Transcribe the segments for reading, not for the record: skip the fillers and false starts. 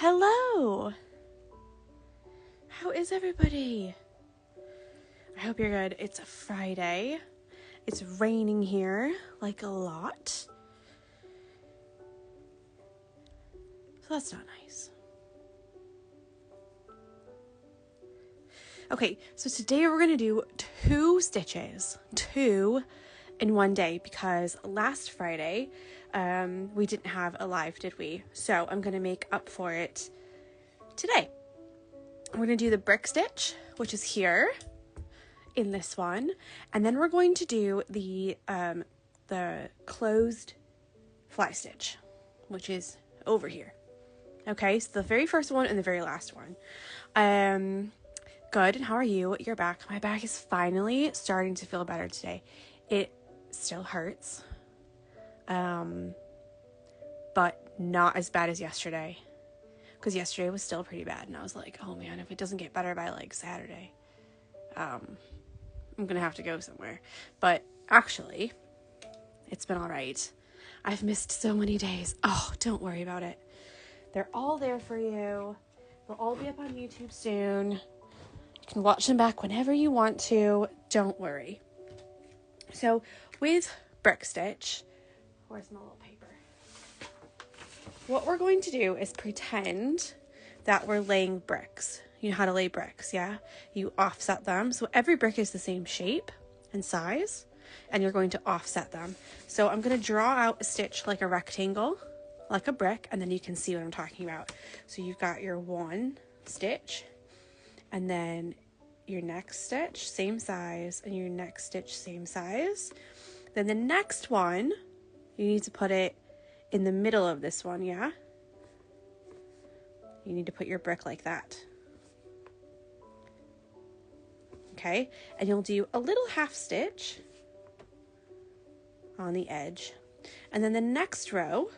Hello! How is everybody? I hope you're good. It's a Friday. It's raining here, like a lot. So that's not nice. Okay, so today we're going to do 2 stitches. 2 in one day because last Friday we didn't have a live, did we? So I'm going to make up for it today. We're going to do the brick stitch, which is here in this one, and then we're going to do the closed fly stitch, which is over here. Okay, so the very first one and the very last one. Good, and how are you? You're back. My back is finally starting to feel better today. It still hurts, but not as bad as yesterday, because yesterday was still pretty bad, and I was like, oh man, if it doesn't get better by like Saturday, I'm gonna have to go somewhere. But actually, it's been all right. I've missed so many days. Oh, don't worry about it. They're all there for you. They'll all be up on YouTube soon. You can watch them back whenever you want to. Don't worry. So with brick stitch, where's my little paper? What we're going to do is pretend that we're laying bricks. You know how to lay bricks, yeah? You offset them. So every brick is the same shape and size, and you're going to offset them. So I'm going to draw out a stitch like a rectangle, like a brick, and then you can see what I'm talking about. So you've got your one stitch, and then your next stitch, same size, and your next stitch, same size. Then the next one, you need to put it in the middle of this one, yeah? You need to put your brick like that. Okay, and you'll do a little half stitch on the edge. And then the next row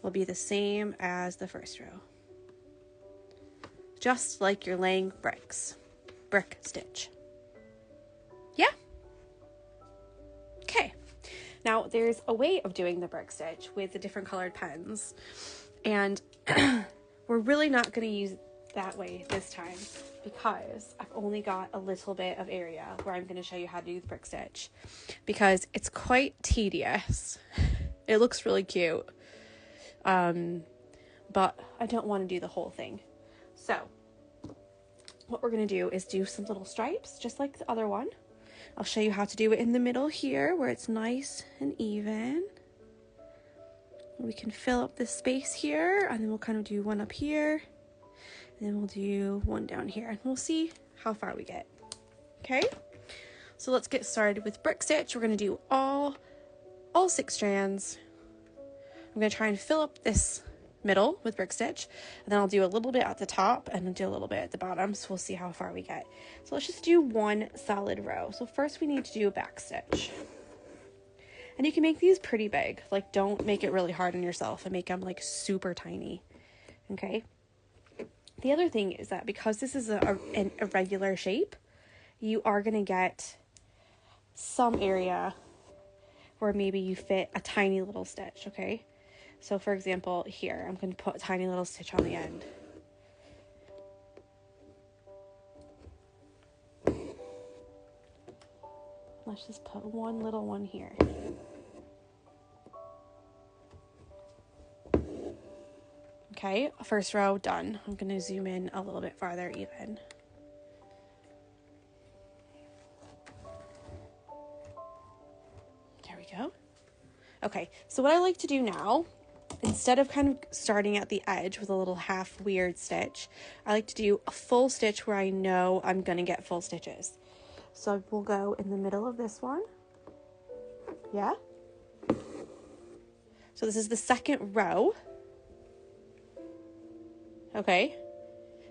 will be the same as the first row. Just like you're laying bricks. Brick stitch. Yeah? Okay. Now, there's a way of doing the brick stitch with the different colored pens. And we're really not going to use that way this time because I've only got a little bit of area where I'm going to show you how to do the brick stitch because it's quite tedious. It looks really cute. But I don't want to do the whole thing. So what we're going to do is do some little stripes, just like the other one. I'll show you how to do it in the middle here where it's nice and even. We can fill up this space here, and then we'll kind of do one up here, and then we'll do one down here, and we'll see how far we get. Okay, so let's get started with brick stitch. We're going to do all 6 strands. I'm going to try and fill up this middle with brick stitch, and then I'll do a little bit at the top and then do a little bit at the bottom, so we'll see how far we get. So let's just do one solid row. So first we need to do a back stitch, and you can make these pretty big. Like, don't make it really hard on yourself and make them like super tiny. Okay, the other thing is that because this is a regular shape, you are going to get some area where maybe you fit a tiny little stitch. Okay, so for example, here, I'm going to put a tiny little stitch on the end. Let's just put one little one here. Okay, first row done. I'm going to zoom in a little bit farther even. There we go. Okay, so what I like to do now, instead of kind of starting at the edge with a little half weird stitch, I like to do a full stitch where I know I'm going to get full stitches. So we'll go in the middle of this one. Yeah? So this is the second row. Okay?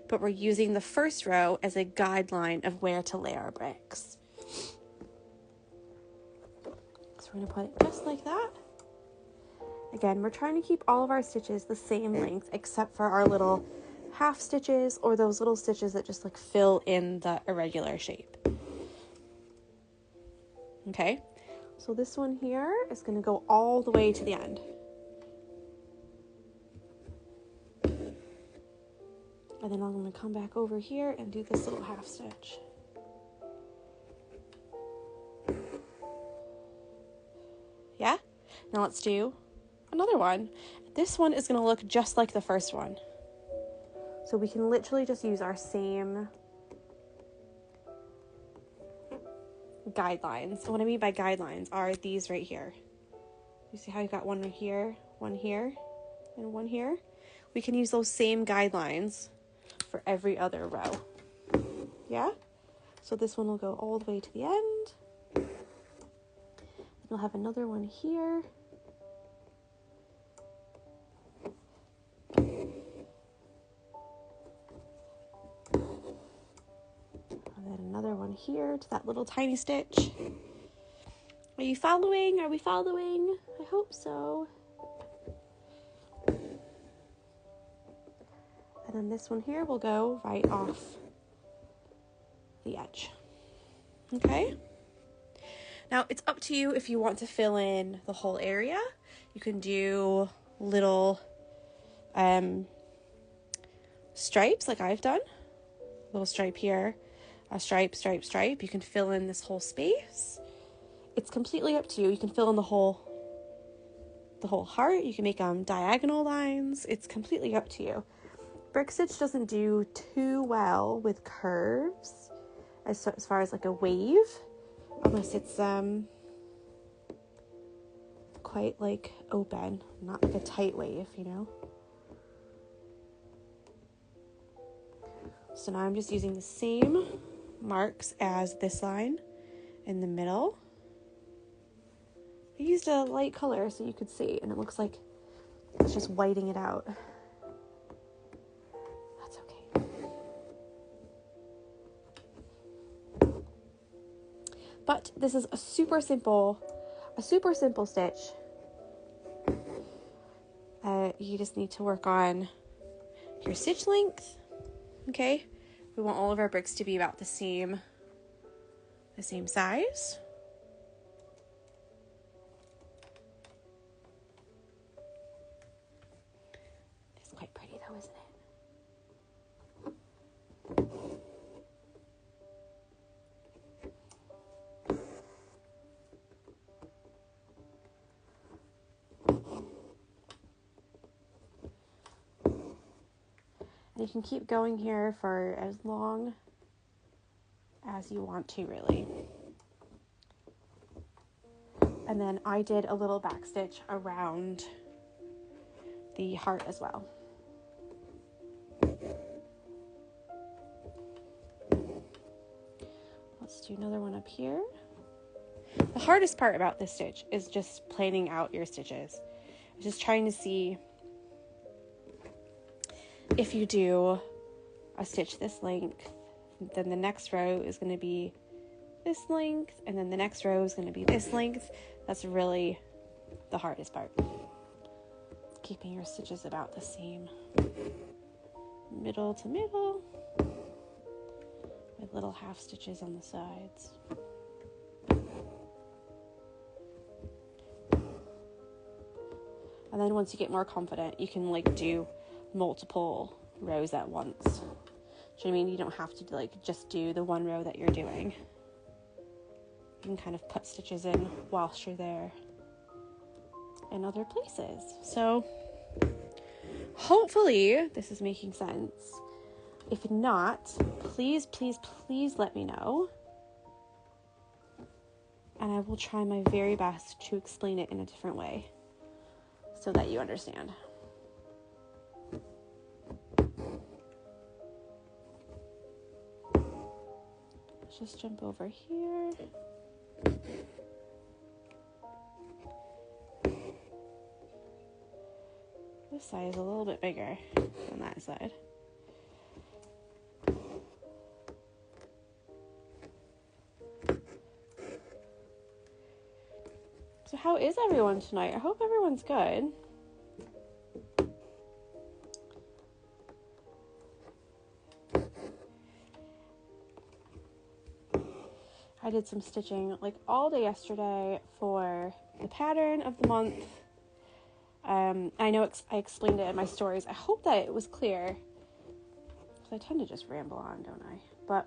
But we're using the first row as a guideline of where to lay our bricks. So we're going to put it just like that. Again, we're trying to keep all of our stitches the same length except for our little half stitches or those little stitches that just like fill in the irregular shape. Okay, so this one here is going to go all the way to the end. And then I'm going to come back over here and do this little half stitch. Yeah? Now let's do another one. This one is going to look just like the first one. So we can literally just use our same guidelines. And what I mean by guidelines are these right here. You see how you've got one right here, and one here? We can use those same guidelines for every other row. Yeah? So this one will go all the way to the end. We'll have another one here. And then another one here to that little tiny stitch. Are you following? Are we following? I hope so. And then this one here will go right off the edge. Okay? Now, it's up to you if you want to fill in the whole area. You can do little stripes like I've done. Little stripe here, a stripe, stripe, stripe. You can fill in this whole space. It's completely up to you. You can fill in the whole heart. You can make diagonal lines. It's completely up to you. Brick stitch doesn't do too well with curves as far as like a wave, unless it's quite like open, not like a tight wave, you know. So now I'm just using the same marks as this line in the middle. I used a light color so you could see, and it looks like it's just whiting it out. That's okay. But this is a super simple stitch. You just need to work on your stitch length. Okay, we want all of our bricks to be about the same size. It's quite pretty though, isn't it? And you can keep going here for as long as you want to, really. And then I did a little back stitch around the heart as well. Let's do another one up here. The hardest part about this stitch is just planning out your stitches. Just trying to see if you do a stitch this length, then the next row is going to be this length, and then the next row is going to be this length. That's really the hardest part. Keeping your stitches about the same, middle to middle, with little half stitches on the sides. And then once you get more confident, you can like do multiple rows at once. Do you know what I mean? You don't have to like just do the one row that you're doing. You can kind of put stitches in whilst you're there in other places. So hopefully this is making sense. If not, please, please, please let me know. And I will try my very best to explain it in a different way so that you understand. Let's just jump over here. This side is a little bit bigger than that side. So how is everyone tonight? I hope everyone's good. I did some stitching like all day yesterday for the pattern of the month. I know I explained it in my stories. I hope that it was clear. because I tend to just ramble on, don't I? But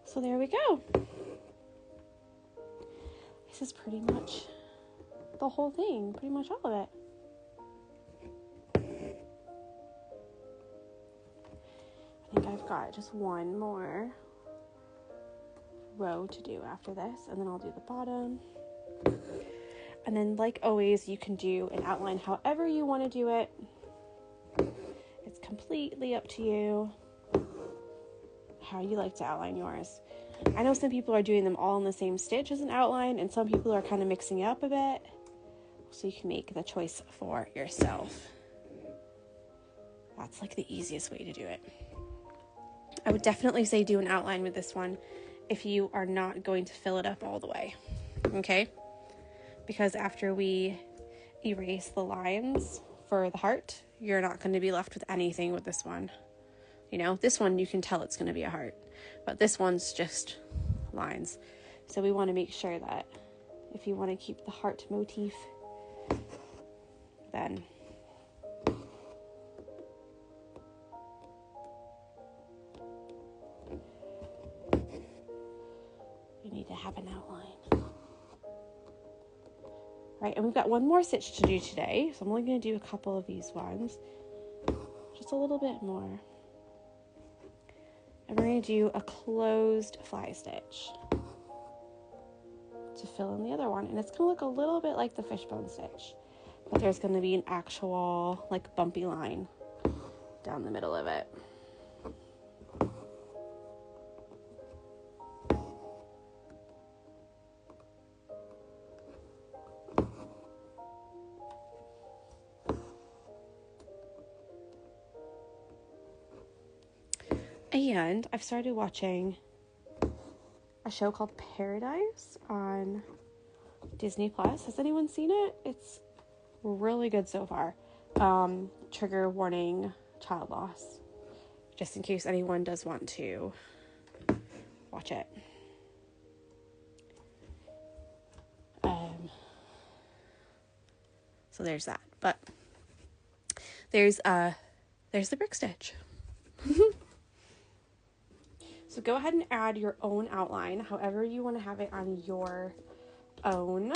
so there we go. This is pretty much the whole thing, pretty much all of it. I think I've got just one more row to do after this, and then I'll do the bottom. And then, like always, you can do an outline however you want to do it. It's completely up to you how you like to outline yours. I know some people are doing them all in the same stitch as an outline, and some people are kind of mixing it up a bit, so you can make the choice for yourself. That's like the easiest way to do it. I would definitely say do an outline with this one if you are not going to fill it up all the way, okay? Because after we erase the lines for the heart, you're not going to be left with anything with this one. You know, this one you can tell it's going to be a heart, but this one's just lines. So we want to make sure that if you want to keep the heart motif, then you need to have an outline. Right, and we've got one more stitch to do today, so I'm only going to do a couple of these ones, just a little bit more. And we're going to do a closed fly stitch to fill in the other one, and it's going to look a little bit like the fishbone stitch, but there's going to be an actual like bumpy line down the middle of it. And I've started watching a show called Paradise on Disney Plus. Has anyone seen it? It's really good so far. Trigger warning, child loss, just in case anyone does want to watch it. So there's that. But there's the brick stitch. So go ahead and add your own outline, however you want to have it on your own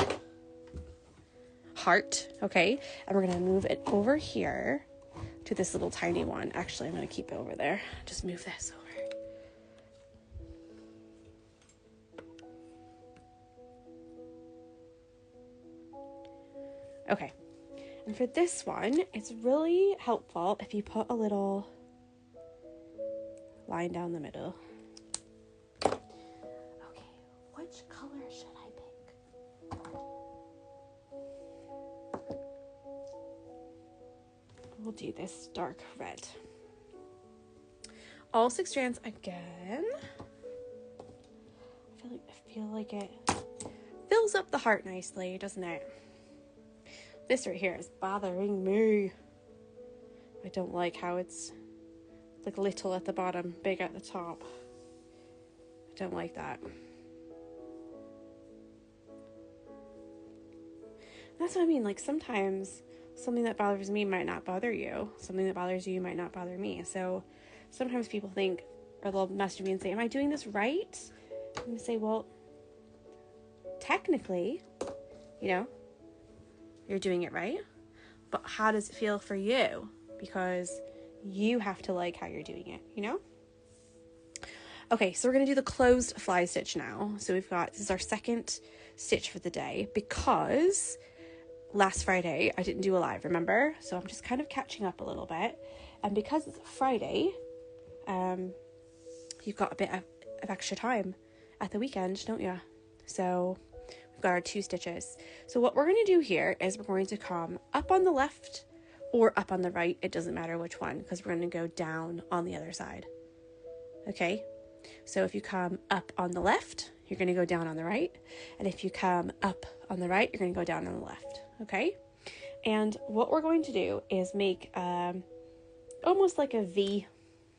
heart, okay? And we're going to move it over here to this little tiny one. Actually, I'm going to keep it over there. Just move this over. Okay. And for this one, it's really helpful if you put a little line down the middle. Which color should I pick? We'll do this dark red. All 6 strands again. I feel like it fills up the heart nicely, doesn't it? This right here is bothering me. I don't like how it's like little at the bottom, big at the top. I don't like that. That's what I mean, like sometimes something that bothers me might not bother you. Something that bothers you might not bother me. So sometimes people think, or they'll message me and say, am I doing this right? And I say, well, technically, you know, you're doing it right. But how does it feel for you? Because you have to like how you're doing it, you know? Okay, so we're going to do the closed fly stitch now. So this is our second stitch for the day because last Friday I didn't do a live, remember? So I'm just kind of catching up a little bit. And because it's Friday, you've got a bit of extra time at the weekend, don't you? So we've got our 2 stitches. So what we're going to do here is we're going to come up on the left or up on the right. It doesn't matter which one because we're going to go down on the other side. Okay? So if you come up on the left, you're going to go down on the right. And if you come up on the right, you're going to go down on the left. Okay? And what we're going to do is make almost like a V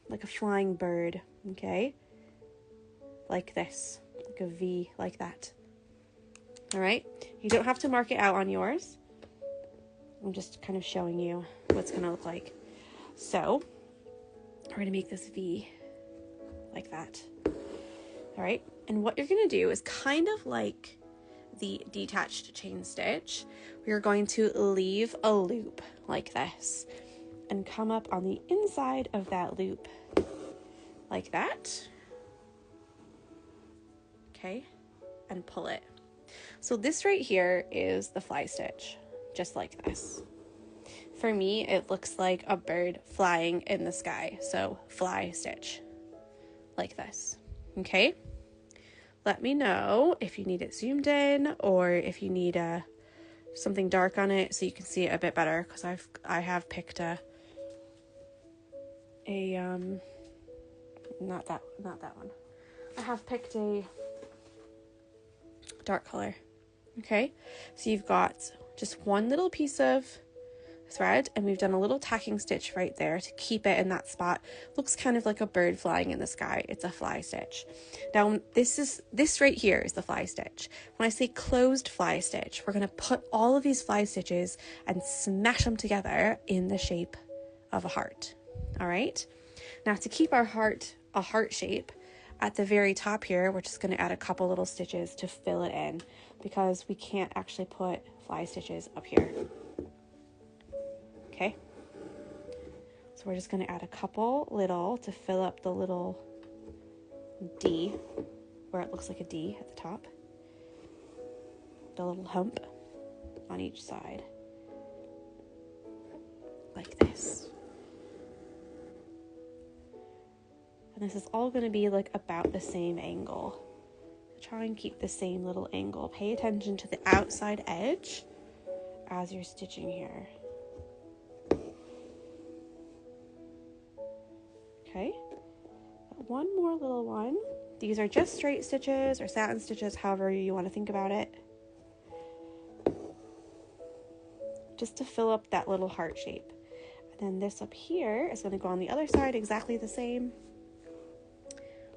like a flying bird, okay? Like this, like a V, like that. All right, you don't have to mark it out on yours. I'm just kind of showing you what's gonna look like. So we're gonna make this V like that. All right, and what you're gonna do is kind of like the detached chain stitch, we're going to leave a loop like this and come up on the inside of that loop like that. Okay, and pull it. So this right here is the fly stitch, just like this. For me, it looks like a bird flying in the sky, so fly stitch like this. Okay, let me know if you need it zoomed in or if you need something dark on it so you can see it a bit better, because I have picked a not that one. I have picked a dark color. Okay, so you've got just one little piece of thread, and we've done a little tacking stitch right there to keep it in that spot. Looks kind of like a bird flying in the sky. It's a fly stitch. Now this right here is the fly stitch. When I say closed fly stitch, we're going to put all of these fly stitches and smash them together in the shape of a heart. All right, now to keep our heart a heart shape, at the very top here we're just going to add a couple little stitches to fill it in, because we can't actually put fly stitches up here. Okay, so we're just going to add a couple little to fill up the little D, where it looks like a D at the top, the little hump on each side, like this. And this is all going to be like about the same angle. Try and keep the same little angle. Pay attention to the outside edge as you're stitching here. Okay, one more little one. These are just straight stitches or satin stitches, however you want to think about it. Just to fill up that little heart shape. And then this up here is going to go on the other side exactly the same.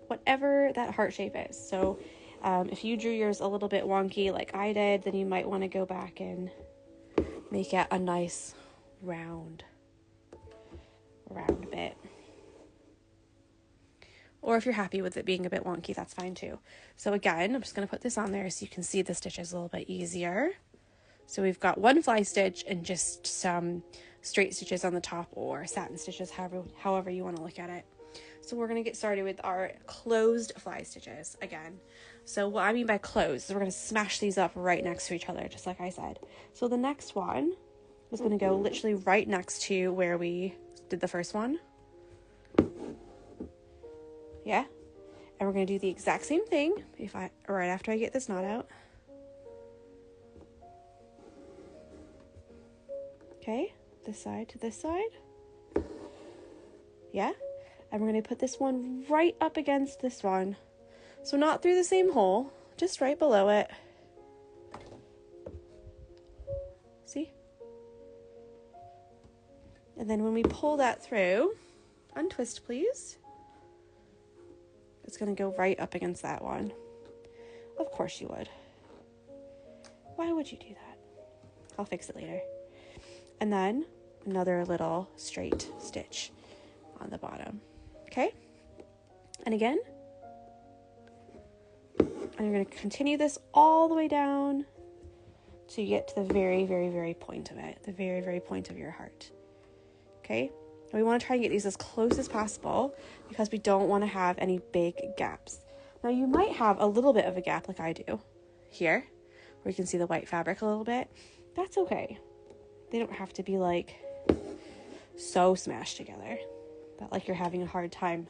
Whatever that heart shape is. So if you drew yours a little bit wonky like I did, then you might want to go back and make it a nice round bit. Or if you're happy with it being a bit wonky, that's fine too. So again, I'm just going to put this on there so you can see the stitches a little bit easier. So we've got one fly stitch and just some straight stitches on the top, or satin stitches, however you want to look at it. So we're going to get started with our closed fly stitches again. So what I mean by closed is we're going to smash these up right next to each other, just like I said. So the next one is going to go literally right next to where we did the first one. Yeah, and we're going to do the exact same thing right after I get this knot out. Okay, this side to this side. Yeah, and we're going to put this one right up against this one. So not through the same hole, just right below it. See? And then when we pull that through, untwist please. It's going to go right up against that one. Of course you would. Why would you do that? I'll fix it later. And then another little straight stitch on the bottom. Okay? And again. And you're going to continue this all the way down till you get to the very, very, very point of it. The very, very point of your heart. Okay? We want to try and get these as close as possible because we don't want to have any big gaps. Now you might have a little bit of a gap like I do here, where you can see the white fabric a little bit. That's okay. They don't have to be like so smashed together that like you're having a hard time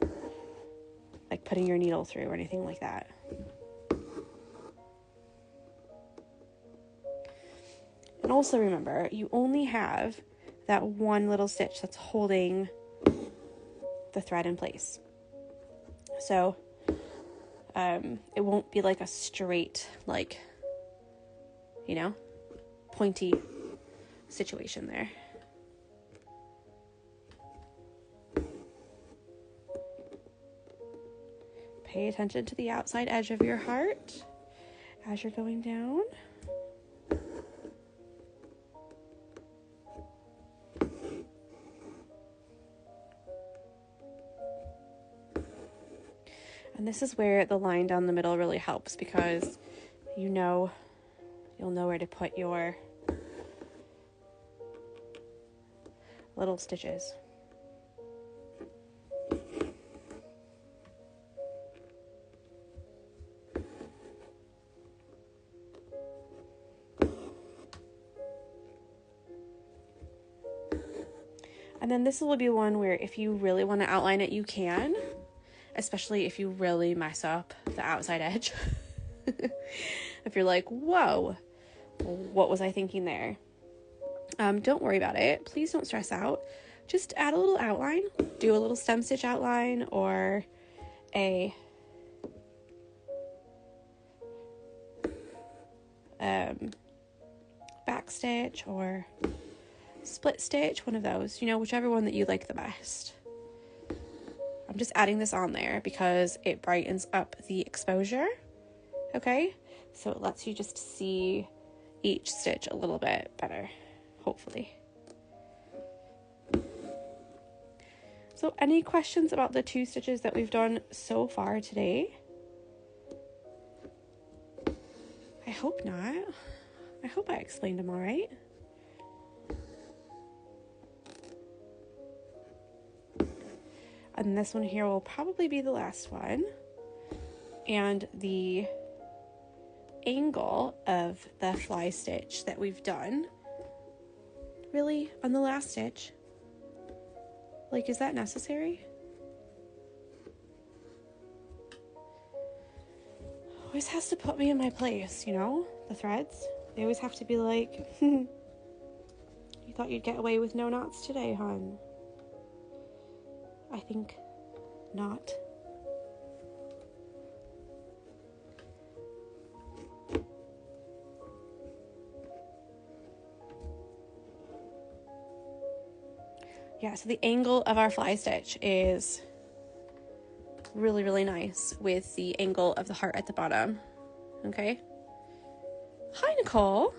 like putting your needle through or anything like that. And also remember, you only have that one little stitch that's holding the thread in place. So it won't be like a straight, like, you know, pointy situation there. Pay attention to the outside edge of your heart as you're going down. And this is where the line down the middle really helps, because you'll know where to put your little stitches. And then this will be one where if you really want to outline it, you can, especially if you really mess up the outside edge. If you're like, whoa, what was I thinking there? Don't worry about it. Please don't stress out. Just add a little outline, do a little stem stitch outline, or a back stitch or split stitch, one of those, whichever one that you like the best. I'm just adding this on there because it brightens up the exposure, okay? So it lets you just see each stitch a little bit better, hopefully. So any questions about the 2 stitches that we've done so far today? I hope not. I hope I explained them all right. And this one here will probably be the last one. And the angle of the fly stitch that we've done, really, on the last stitch, like, is that necessary? Always has to put me in my place, the threads. They always have to be like, you thought you'd get away with no knots today, hon. I think not. Yeah, so the angle of our fly stitch is really, really nice with the angle of the heart at the bottom. Okay. Hi, Nicole.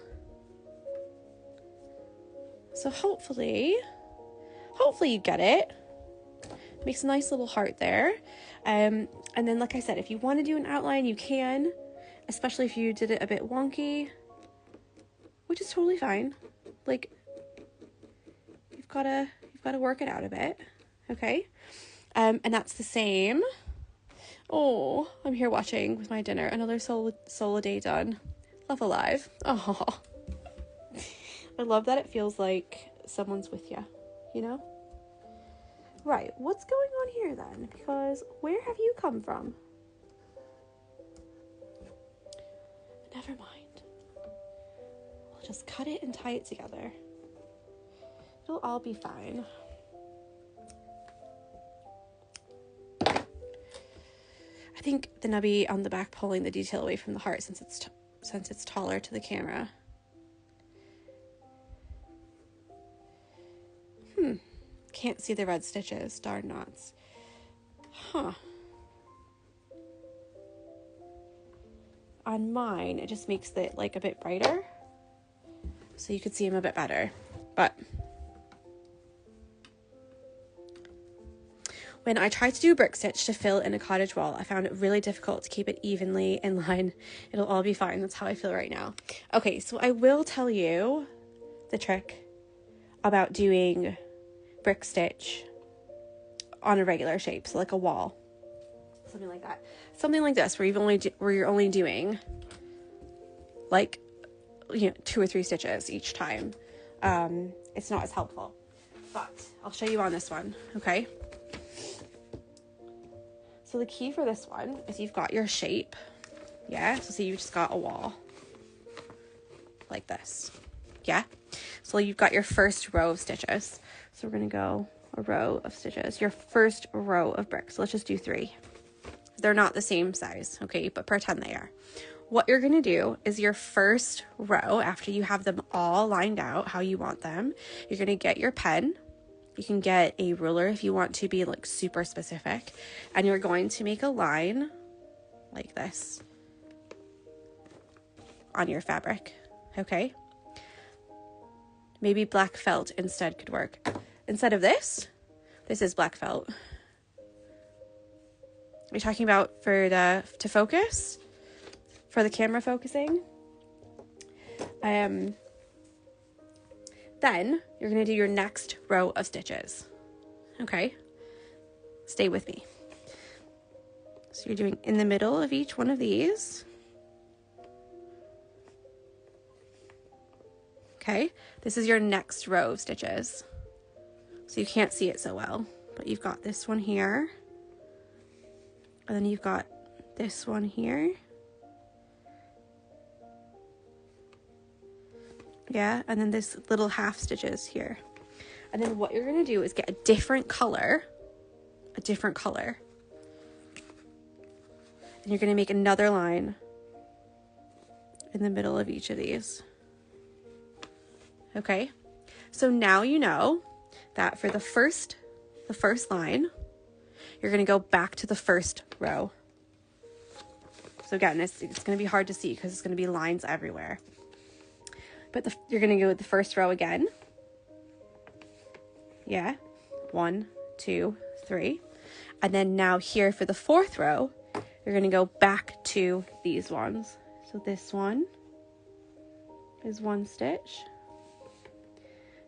So hopefully you get it. Makes a nice little heart there. And then, like I said, if you want to do an outline, you can, especially if you did it a bit wonky, which is totally fine. Like, you've got to work it out a bit. Okay. And that's the same. Oh, I'm here watching with my dinner. Another solo day done. Love alive. Oh, I love that it feels like someone's with you, Right, what's going on here then? Because where have you come from? Never mind. We'll just cut it and tie it together. It'll all be fine. I think the nubby on the back pulling the detail away from the heart since it's taller to the camera. Can't see the red stitches, darn knots. Huh. On mine, it just makes it like a bit brighter, so you could see them a bit better. But when I tried to do a brick stitch to fill in a cottage wall, I found it really difficult to keep it evenly in line. It'll all be fine. That's how I feel right now. Okay, so I will tell you the trick about doing brick stitch on a regular shape, so like a wall, something like that, something like this, where you're only doing like 2 or 3 stitches each time. It's not as helpful, but I'll show you on this one. Okay, so the key for this one is you've got your shape, so say you've just got a wall like this, so you've got your first row of stitches. So we're going to go a row of stitches, your first row of bricks. So let's just do 3. They're not the same size, okay, but pretend they are. What you're going to do is your first row, after you have them all lined out how you want them, you're going to get your pen. You can get a ruler if you want to be like super specific. And you're going to make a line like this on your fabric, okay? Maybe black felt instead could work. Instead of this is black felt. Are you talking about to focus? For the camera focusing? Then you're going to do your next row of stitches. Okay? Stay with me. So you're doing in the middle of each one of these. Okay? This is your next row of stitches. So you can't see it so well, but you've got this one here. And then you've got this one here. Yeah, and then this little half stitches here. And then what you're going to do is get a different color. And you're going to make another line in the middle of each of these. Okay? So now you know that for the first line, you're going to go back to the first row. So again, it's going to be hard to see because it's going to be lines everywhere. But you're going to go with the first row again. Yeah. 1, 2, 3. And then now here for the fourth row, you're going to go back to these ones. So this one is 1 stitch.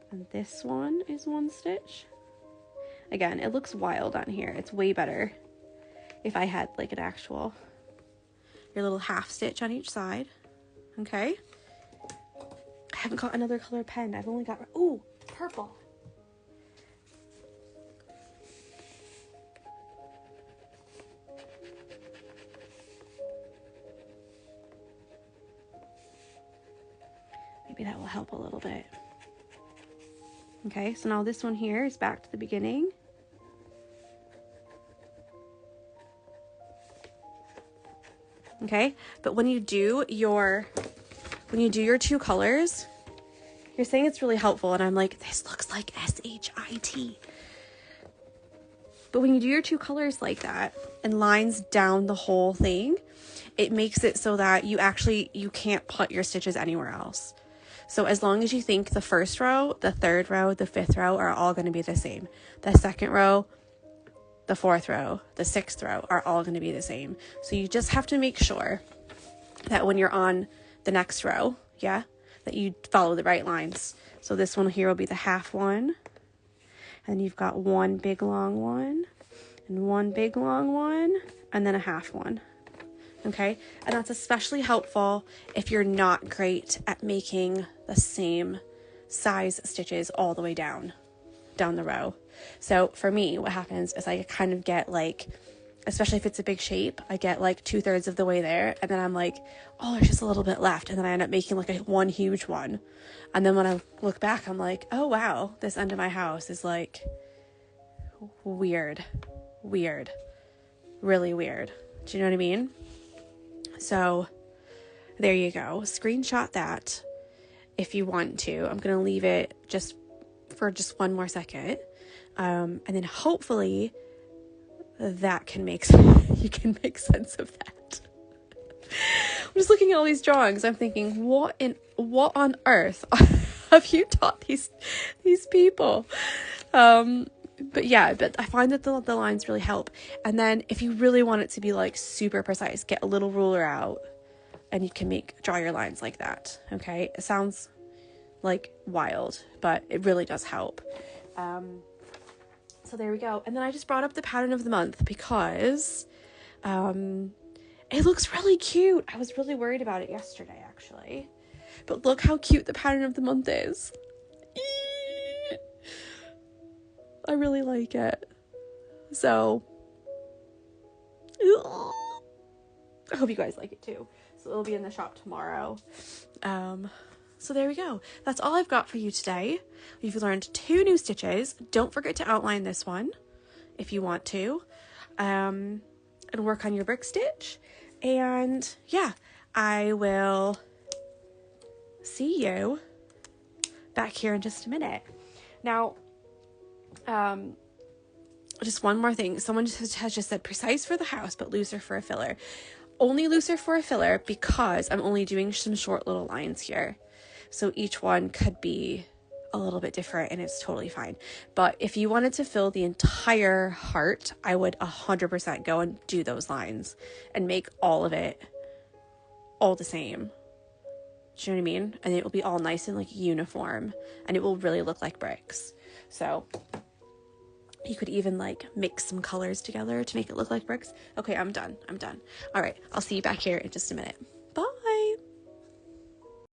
And this one is 1 stitch. Again, it looks wild on here. It's way better if I had like an actual, your little half stitch on each side. Okay. I haven't got another color pen. I've only got, ooh, purple. Maybe that will help a little bit. Okay, so now this one here is back to the beginning. Okay, but when you do your 2 colors, you're saying it's really helpful, and I'm like, this looks like S-H-I-T. But when you do your 2 colors like that and lines down the whole thing, it makes it so that you can't put your stitches anywhere else. So as long as you think the first row, the third row, the fifth row are all going to be the same. The second row, the fourth row, the sixth row are all going to be the same. So you just have to make sure that when you're on the next row, yeah, that you follow the right lines. So this one here will be the half one. And you've got 1 big long one and 1 big long one and then a half one. Okay, and that's especially helpful if you're not great at making the same size stitches all the way down the row. So for me, what happens is I kind of get like, especially if it's a big shape, I get like 2/3 of the way there, and then I'm like, oh, there's just a little bit left, and then I end up making like one huge one. And then when I look back, I'm like, oh wow, this end of my house is like weird, really weird. Do you know what I mean? So there you go. Screenshot that if you want to. I'm going to leave it just for one more second. And then hopefully that can make you can make sense of that. I'm just looking at all these drawings. I'm thinking, what on earth have you taught these people? But I find that the lines really help. And then if you really want it to be like super precise, get a little ruler out and you can draw your lines like that. Okay. It sounds like wild, but it really does help. So there we go. And then I just brought up the pattern of the month because, it looks really cute. I was really worried about it yesterday, actually, but look how cute the pattern of the month is. I really like it. So I hope you guys like it too. So it'll be in the shop tomorrow. So there we go. That's all I've got for you today. You've learned 2 new stitches. Don't forget to outline this one if you want to, and work on your brick stitch. And yeah, I will see you back here in just a minute. Now, just one more thing. Someone has just said precise for the house, but looser for a filler. only looser for a filler because I'm only doing some short little lines here. So each one could be a little bit different and it's totally fine. But if you wanted to fill the entire heart, I would 100% go and do those lines and make all of it all the same. Do you know what I mean? And it will be all nice and like uniform and it will really look like bricks. So you could even like mix some colors together to make it look like bricks. Okay, I'm done. All right, I'll see you back here in just a minute.